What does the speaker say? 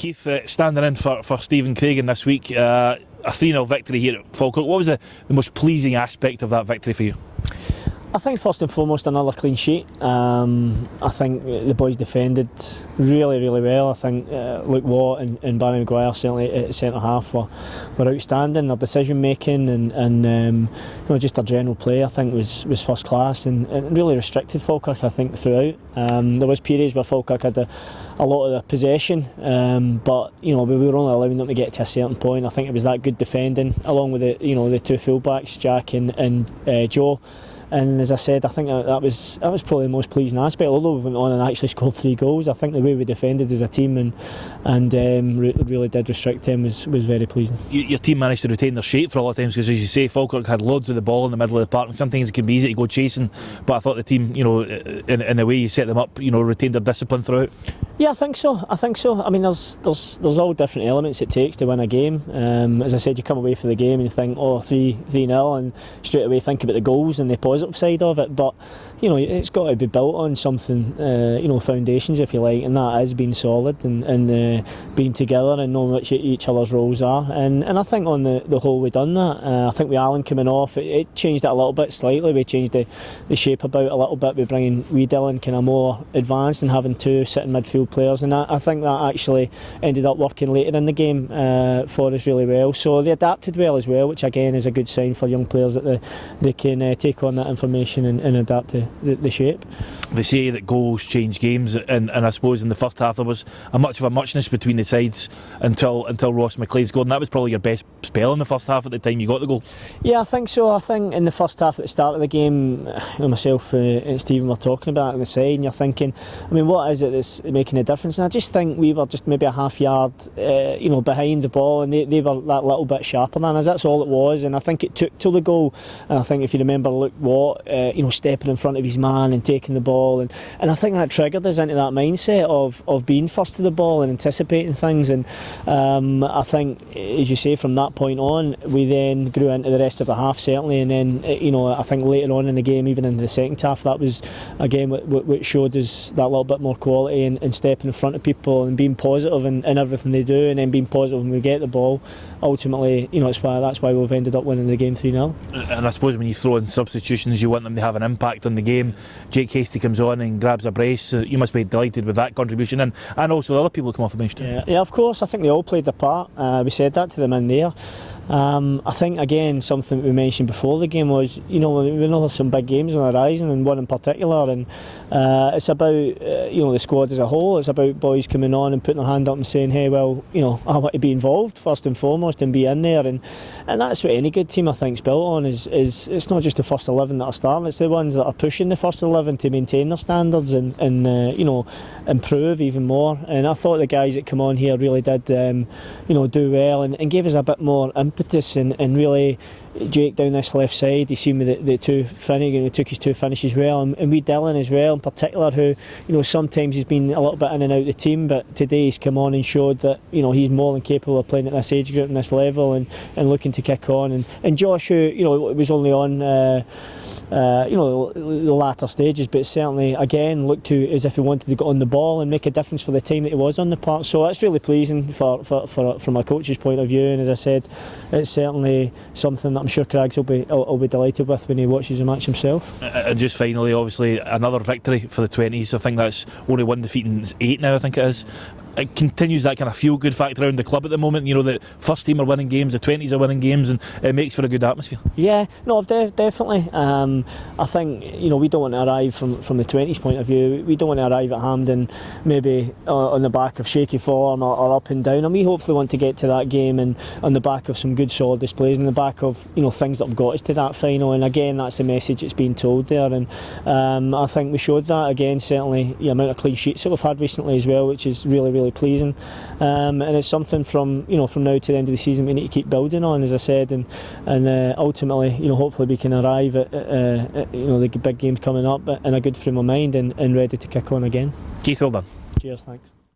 Keith, standing in for Stephen Craigan this week, a 3-0 victory here at Falkirk. What was the most pleasing aspect of that victory for you? I think first and foremost another clean sheet. I think the boys defended really well. I think Luke Watt and Barry Maguire certainly at centre half were outstanding. Their decision making and just their general play I think was first class and really restricted Falkirk I think throughout. There was periods where Falkirk had a lot of the possession, but we were only allowing them to get to a certain point. I think it was that good defending along with the two full-backs, Jack and Joe. And as I said, I think that was probably the most pleasing aspect. Although we went on and actually scored 3 goals, I think the way we defended as a team and really did restrict them was very pleasing. Your team managed to retain their shape for a lot of times because, as you say, Falkirk had loads of the ball in the middle of the park, and sometimes it could be easy to go chasing. But I thought the team, in the way you set them up, retained their discipline throughout. Yeah, I think so. I mean, there's all different elements it takes to win a game. As I said, you come away from the game and you think, 3-0, and straight away think about the goals and the positive side of it. But it's got to be built on something, foundations if you like, and that is being solid and being together and knowing what each other's roles are. And I think on the whole we've done that. I think with Alan coming off, it changed it a little bit slightly. We changed the shape about a little bit. We're bringing Dylan kind of more advanced and having 2 sitting midfield players, and I think that actually ended up working later in the game for us really well. So they adapted well as well, which again is a good sign for young players that they can take on that information and adapt to the shape. They say that goals change games, and I suppose in the first half there was a muchness between the sides until Ross McLeod scored, and that was probably your best spell in the first half at the time you got the goal. Yeah, I think so. I think in the first half at the start of the game, myself and Stephen were talking about it on the side, and you're thinking, I mean, what is it that's making a difference? And I just think we were just maybe a half yard behind the ball, and they were that little bit sharper than us. That's all it was, and I think it took till the goal. And I think if you remember Luke Watt stepping in front of his man and taking the ball, and I think that triggered us into that mindset of being first to the ball and anticipating things. And I think, as you say, from that point on we then grew into the rest of the half certainly, and then I think later on in the game, even in the second half, that was again what showed us that little bit more quality and stepping in front of people and being positive in everything they do, and then being positive when we get the ball. Ultimately, that's why we've ended up winning the game 3-0. And I suppose when you throw in substitutions, you want them to have an impact on the game. Jake Hastie comes on and grabs a brace. You must be delighted with that contribution, and also the other people who come off the bench too. Yeah, of course. I think they all played their part. We said that to them in there. I think again something we mentioned before the game was we know there's some big games on the horizon, and one in particular, and it's about the squad as a whole. It's about boys coming on and putting their hand up and saying, hey, well, I want to be involved first and foremost and be in there, and that's what any good team I think is built on. Is it's not just the first 11 that are starting, it's the ones that are pushing the first 11 to maintain their standards and improve even more. And I thought the guys that come on here really did do well and gave us a bit more impetus and really. Jake down this left side, he seen with the 2 he took his 2 finishes well, and we Dylan as well in particular, who sometimes he's been a little bit in and out of the team, but today he's come on and showed that he's more than capable of playing at this age group and this level and looking to kick on, and Josh, who was only on the latter stages, but certainly again looked to as if he wanted to get on the ball and make a difference for the time that he was on the park. So that's really pleasing from a coach's point of view, and as I said, it's certainly something that I'm sure Craigs will be delighted with when he watches the match himself. And just finally, obviously another victory for the 20's. I think that's only 1 defeat in 8 now, I think it is. It continues that kind of feel-good factor around the club at the moment. The first team are winning games, the 20's are winning games, and it makes for a good atmosphere. Yeah, no, definitely. I think we don't want to arrive from the 20's point of view. We don't want to arrive at Hampden maybe on the back of shaky form or up and down. And we hopefully want to get to that game and on the back of some good solid displays, on the back of things that have got us to that final. And again, that's the message that's being told there. And I think we showed that again. Certainly, the amount of clean sheets that we've had recently as well, which is really pleasing, and it's something from now to the end of the season we need to keep building on, as I said, and ultimately hopefully we can arrive at the big games coming up in a good frame of mind and ready to kick on again. Keith, well done. Cheers, thanks.